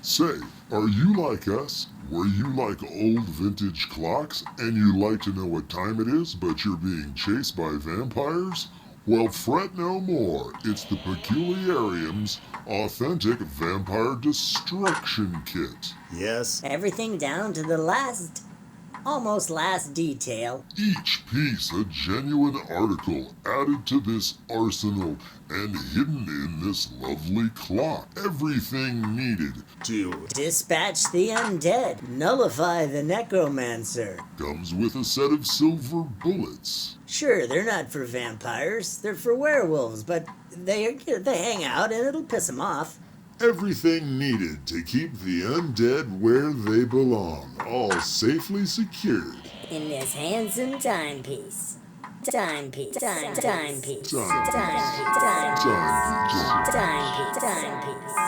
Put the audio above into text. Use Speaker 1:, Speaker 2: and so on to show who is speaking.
Speaker 1: Say, are you like us? Were you like old vintage clocks and you like to know what time it is, but you're being chased by vampires? Well, fret no more. It's the Peculiarium's authentic vampire destruction kit.
Speaker 2: Yes.
Speaker 3: Everything down to the almost last detail.
Speaker 1: Each piece a genuine article added to this arsenal and hidden in this lovely clock. Everything needed
Speaker 2: To
Speaker 3: Dispatch the undead. Nullify the necromancer.
Speaker 1: comes with a set of silver bullets.
Speaker 3: Sure, they're not for vampires. They're for werewolves, but they hang out and it'll piss them off.
Speaker 1: Everything needed to keep the undead where they belong, all safely secured.
Speaker 4: In this handsome timepiece. Timepiece. Timepiece.
Speaker 1: Timepiece.
Speaker 4: Timepiece. Timepiece. Timepiece.